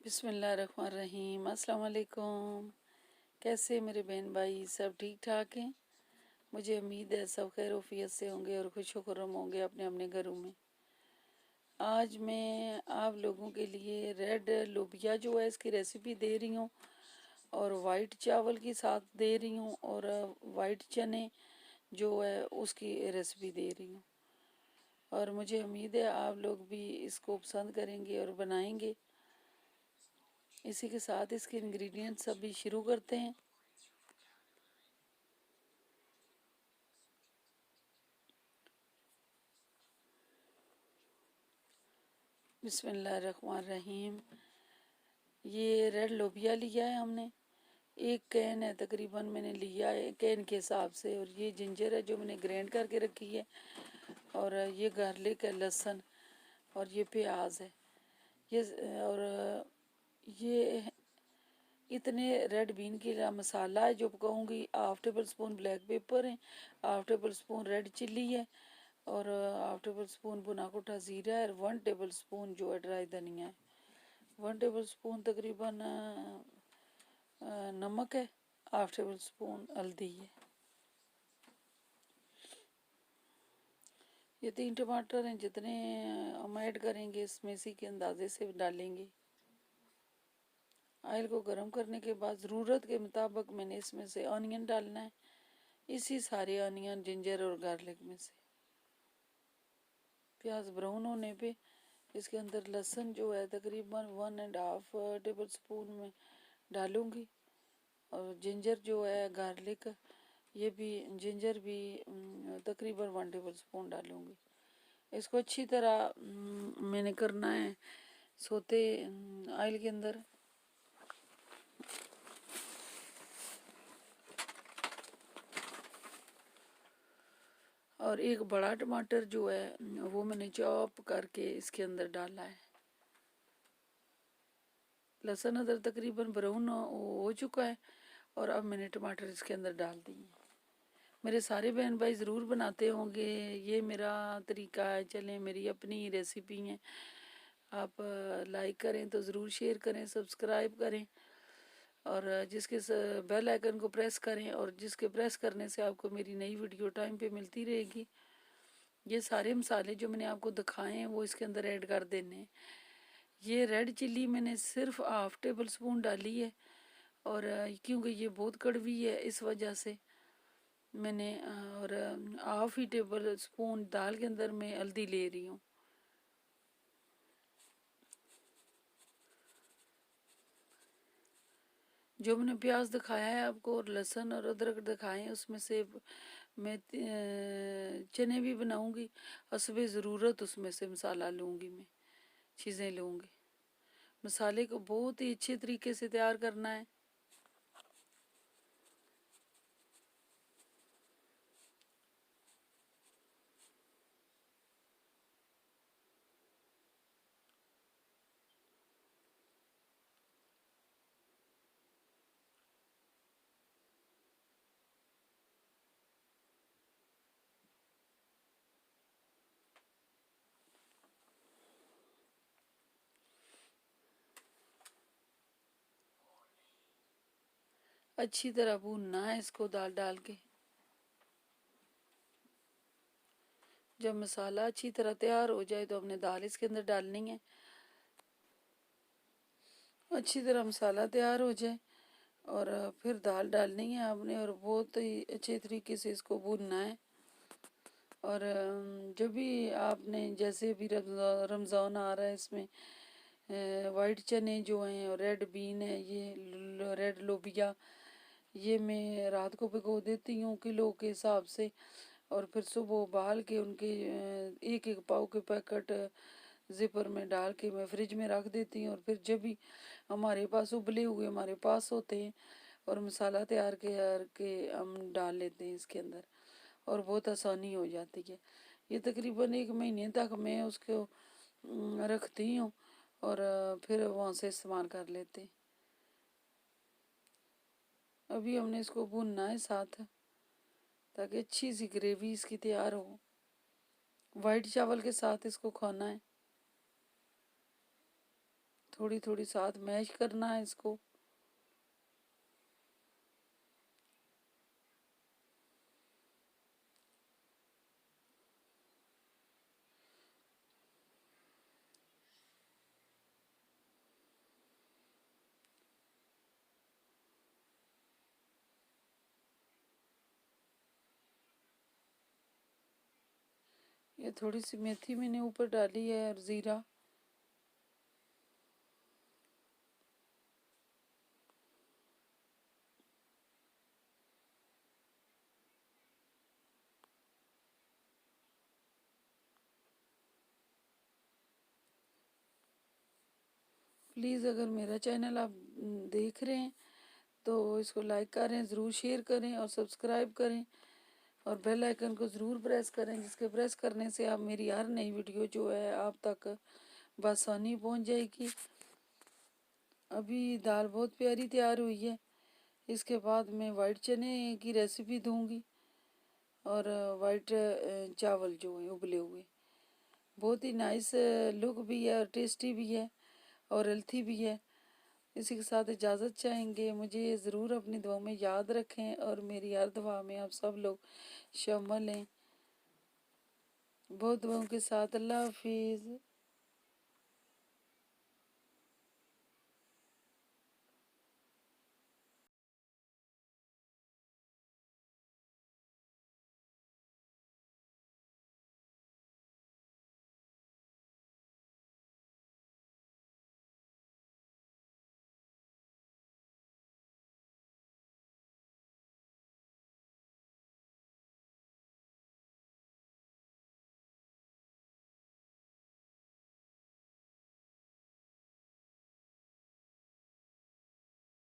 बिस्मिल्लाहिर्रहमानिर्रहीम। अस्सलाम वालेकुम। कैसे मेरे बहन भाई सब ठीक ठाक हैं। मुझे उम्मीद है सब खैर वफियत से होंगे और खुश खुर्रम होंगे अपने अपने घरों में। आज मैं आप लोगों के लिए रेड लोबिया जो है इसकी रेसिपी दे रही हूँ और वाइट चावल के साथ दे रही हूँ और वाइट चने जो है उसकी रेसिपी दे रही हूँ। और मुझे उम्मीद है आप लोग भी इसको पसंद करेंगे और बनाएंगे। इसी के साथ इसके इंग्रेडिएंट्स अभी शुरू करते हैं। बिस्मिल्लाहिर्रहमानिर्रहीम। ये रेड लोबिया लिया है हमने, एक कैन है तकरीबन मैंने लिया है कैन के हिसाब से। और ये जिंजर है जो मैंने ग्राइंड करके रखी है। और ये गार्लिक है, लहसुन और ये प्याज है। ये और ये इतने रेड बीन के मसाला है जो पकाऊंगी। 1/2 टेबल स्पून ब्लैक पेपर है, 1/2 टेबल स्पून रेड चिल्ली है और 1/2 टेबल स्पून भुना कुटा ज़ीरा है और 1 टेबल स्पून जो है ड्राई धनिया है। 1 टेबल स्पून तकरीबन नमक है, 1/2 टेबल स्पून हल्दी है। ये 3 टमाटर हैं, जितने हम ऐड करेंगे इसमें इसी के अंदाजे से डालेंगे। ऑयल को गर्म करने के बाद ज़रूरत के मुताबिक मैंने इसमें से ऑनियन डालना है, इसी सारे ऑनियन जिंजर और गार्लिक में से। प्याज ब्राउन होने पे इसके अंदर लहसुन जो है तकरीबन 1.5 टेबल स्पून में डालूंगी। और जिंजर जो है गार्लिक ये भी जिंजर भी तकरीबन 1 टेबल स्पून डालूंगी। इसको अच्छी तरह मैंने करना है सोते ऑयल के अंदर। और एक बड़ा टमाटर जो है वो मैंने चॉप करके इसके अंदर डाला है। लहसुन अदरक तकरीबन ब्राउन हो चुका है और अब मैंने टमाटर इसके अंदर डाल दिए। मेरे सारे बहन भाई ज़रूर बनाते होंगे, ये मेरा तरीका है। चलें, मेरी अपनी रेसिपी है। आप लाइक करें तो ज़रूर शेयर करें, सब्सक्राइब करें और जिसके बेल आइकन को प्रेस करें और जिसके प्रेस करने से आपको मेरी नई वीडियो टाइम पे मिलती रहेगी। ये सारे मसाले जो मैंने आपको दिखाए हैं वो इसके अंदर ऐड कर देने हैं। ये रेड चिल्ली मैंने सिर्फ 1/2 टेबल स्पून डाली है और क्योंकि ये बहुत कड़वी है इस वजह से मैंने और 1/2 टेबल स्पून दाल के अंदर मैं हल्दी ले रही हूँ। जो मैंने प्याज दिखाया है आपको और लहसुन और अदरक दिखाए हैं उसमें से मैं चने भी बनाऊंगी। हस्ब ज़रूरत उसमें से मसाला लूँगी, मैं चीज़ें लूँगी। मसाले को बहुत ही अच्छे तरीके से तैयार करना है। अच्छी तरह भूनना है इसको दाल डाल के। जब मसाला अच्छी तरह तैयार हो जाए तो हमने दाल इसके अंदर डालनी है। अच्छी तरह मसाला तैयार हो जाए और फिर दाल डालनी है आपने और बहुत ही अच्छे तरीके से इसको भूनना है। और जब भी आपने जैसे भी रमज़ान आ रहा है इसमें वाइट चने जो हैं और रेड बीन है, ये रेड लोबिया, ये मैं रात को भिगो देती हूँ किलो के हिसाब से और फिर सुबह उबाल के उनके एक एक पाव के पैकेट ज़िपर में डाल के मैं फ्रिज में रख देती हूँ। और फिर जब भी हमारे पास उबले हुए हमारे पास होते हैं और मसाला तैयार के हम डाल लेते हैं इसके अंदर और बहुत आसानी हो जाती है। ये तकरीबन 1 महीने तक मैं उसको रखती हूँ और फिर वहाँ से इस्तेमाल कर लेते हैं। अभी हमने इसको भूनना है साथ ताकि अच्छी सी ग्रेवी इसकी तैयार हो। वाइट चावल के साथ इसको खाना है थोड़ी थोड़ी साथ मैश करना है इसको। ये थोड़ी सी मेथी मैंने ऊपर डाली है और ज़ीरा। प्लीज़ अगर मेरा चैनल आप देख रहे हैं तो इसको लाइक करें, ज़रूर शेयर करें और सब्सक्राइब करें और बेल आइकन को ज़रूर प्रेस करें, जिसके प्रेस करने से आप मेरी हर नई वीडियो जो है आप तक बआसानी पहुंच जाएगी। अभी दाल बहुत प्यारी तैयार हुई है। इसके बाद मैं वाइट चने की रेसिपी दूंगी और वाइट चावल जो हैं उबले हुए। बहुत ही नाइस लुक भी है और टेस्टी भी है और हेल्थी भी है। इसी के साथ इजाज़त चाहेंगे। मुझे ज़रूर अपनी दुआ में याद रखें और मेरी हर दुआ में आप सब लोग शामिल हैं। बहुत दुआओं के साथ अल्लाह हाफिज़।